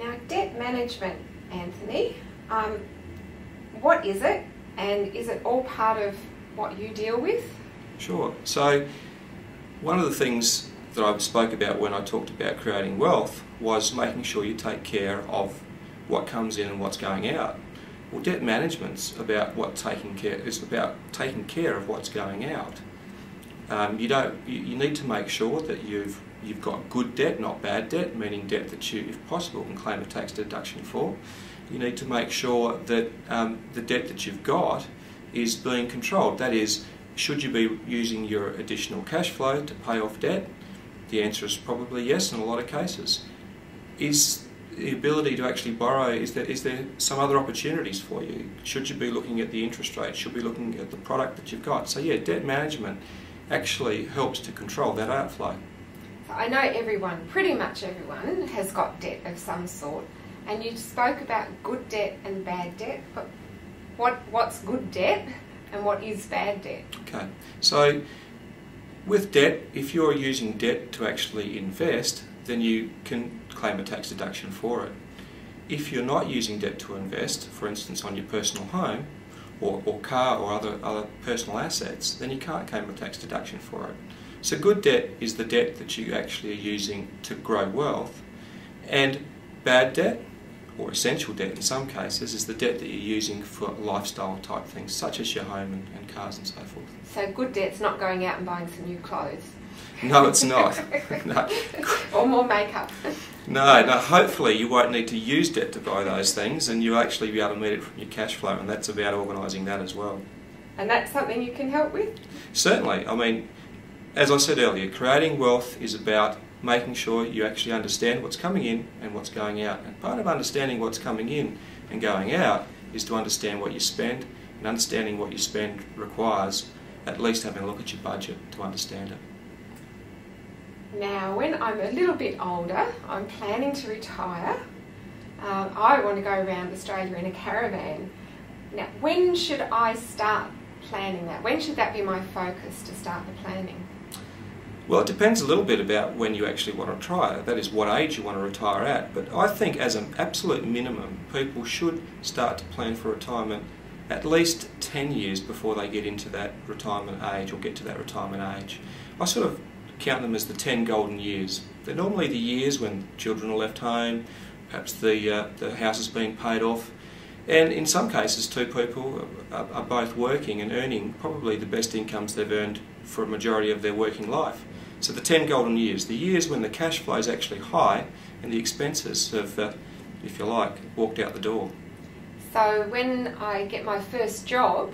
Now, debt management, Anthony, what is it, and is it all part of what you deal with? Sure. So one of the things that I spoke about when I talked about creating wealth was making sure you take care of what comes in and what's going out. Well, debt management's about taking care of what's going out. You need to make sure that you've got good debt, not bad debt, meaning debt that you, if possible, can claim a tax deduction for. You need to make sure that the debt that you've got is being controlled. That is, should you be using your additional cash flow to pay off debt? The answer is probably yes in a lot of cases. Is the ability to actually borrow, is there some other opportunities for you? Should you be looking at the interest rate? Should you be looking at the product that you've got? So yeah, debt management actually helps to control that outflow. So I know everyone, pretty much everyone, has got debt of some sort, and you spoke about good debt and bad debt, but what's good debt and what is bad debt? Okay, so with debt, if you're using debt to actually invest, then you can claim a tax deduction for it. If you're not using debt to invest, for instance on your personal home or car or other personal assets, then you can't claim a tax deduction for it. So good debt is the debt that you actually are using to grow wealth, and bad debt, or essential debt in some cases, is the debt that you're using for lifestyle type things such as your home and cars and so forth. So good debt's not going out and buying some new clothes? No, it's not. No. Or more makeup? No, hopefully you won't need to use debt to buy those things, and you'll actually be able to meet it from your cash flow, and that's about organising that as well. And that's something you can help with? Certainly. I mean, as I said earlier, creating wealth is about making sure you actually understand what's coming in and what's going out. And part of understanding what's coming in and going out is to understand what you spend, and understanding what you spend requires at least having a look at your budget to understand it. Now, when I'm a little bit older, I'm planning to retire. I want to go around Australia in a caravan. Now, when should I start planning that? When should that be my focus to start the planning? Well, it depends a little bit about when you actually want to retire. That is, what age you want to retire at. But I think as an absolute minimum, people should start to plan for retirement at least 10 years before they get into that retirement age or get to that retirement age. I sort of count them as the 10 golden years. They're normally the years when children are left home, perhaps the house has been paid off, and in some cases two people are both working and earning probably the best incomes they've earned for a majority of their working life. So the 10 golden years, the years when the cash flow is actually high and the expenses have, if you like, walked out the door. So when I get my first job,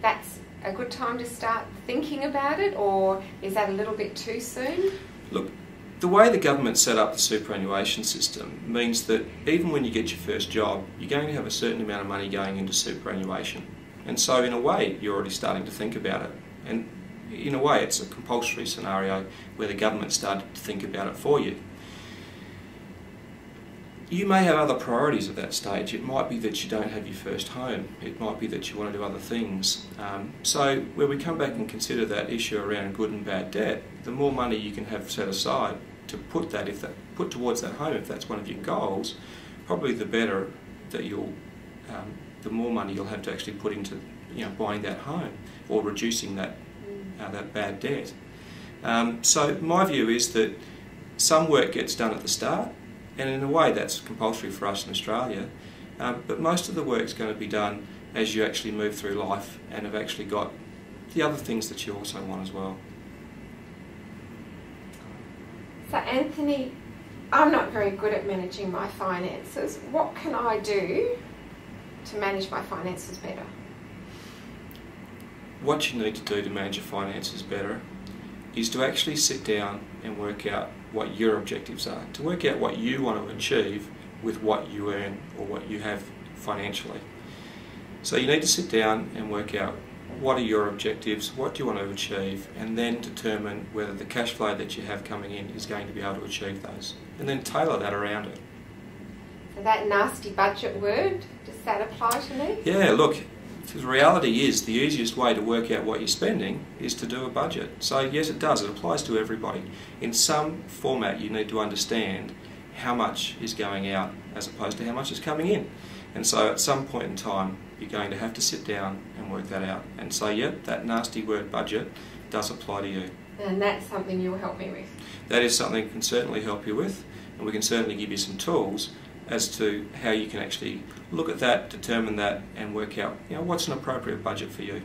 that's a good time to start thinking about it, or is that a little bit too soon? Look, the way the government set up the superannuation system means that even when you get your first job, you're going to have a certain amount of money going into superannuation. And so in a way, you're already starting to think about it. And in a way, it's a compulsory scenario where the government started to think about it for you. You may have other priorities at that stage. It might be that you don't have your first home. It might be that you want to do other things. So when we come back and consider that issue around good and bad debt, the more money you can have set aside to put towards that home, if that's one of your goals, probably the better that the more money you'll have to actually put into buying that home or reducing that bad debt. So my view is that some work gets done at the start, and in a way that's compulsory for us in Australia, but most of the work's going to be done as you actually move through life and have actually got the other things that you also want as well. So Anthony, I'm not very good at managing my finances. What can I do to manage my finances better? What you need to do to manage your finances better is to actually sit down and work out what your objectives are, to work out what you want to achieve with what you earn or what you have financially. So you need to sit down and work out what are your objectives, what do you want to achieve, and then determine whether the cash flow that you have coming in is going to be able to achieve those, and then tailor that around it. So that nasty budget word, does that apply to me? Yeah, look, the reality is the easiest way to work out what you're spending is to do a budget. So yes, it does. It applies to everybody. In some format you need to understand how much is going out as opposed to how much is coming in. And so at some point in time you're going to have to sit down and work that out and say, yep, that nasty word budget does apply to you. And that's something you'll help me with? That is something we can certainly help you with, and we can certainly give you some tools as to how you can actually look at that, determine that, and work out, you know, what's an appropriate budget for you.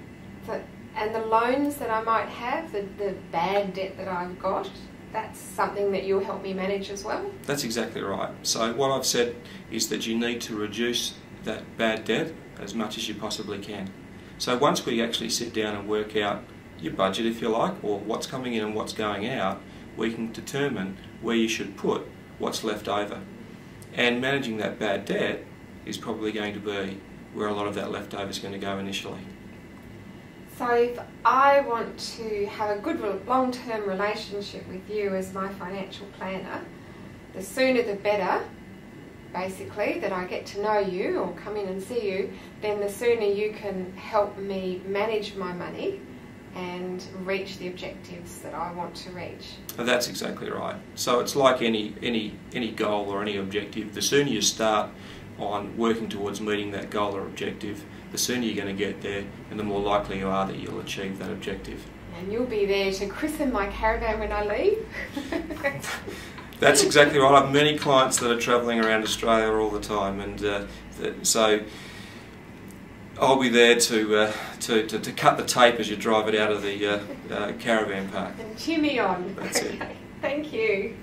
So, and the loans that I might have, the bad debt that I've got, that's something that you'll help me manage as well? That's exactly right. So what I've said is that you need to reduce that bad debt as much as you possibly can. So once we actually sit down and work out your budget, if you like, or what's coming in and what's going out, we can determine where you should put what's left over. And managing that bad debt is probably going to be where a lot of that leftover is going to go initially. So if I want to have a good long-term relationship with you as my financial planner, the sooner the better, basically, that I get to know you or come in and see you, then the sooner you can help me manage my money and reach the objectives that I want to reach. That's exactly right. So it's like any goal or any objective. The sooner you start on working towards meeting that goal or objective, the sooner you're going to get there, and the more likely you are that you'll achieve that objective. And you'll be there to christen my caravan when I leave? That's exactly right. I have many clients that are travelling around Australia all the time, and so I'll be there to cut the tape as you drive it out of the caravan park. And cheer me on. That's it. Okay. Thank you.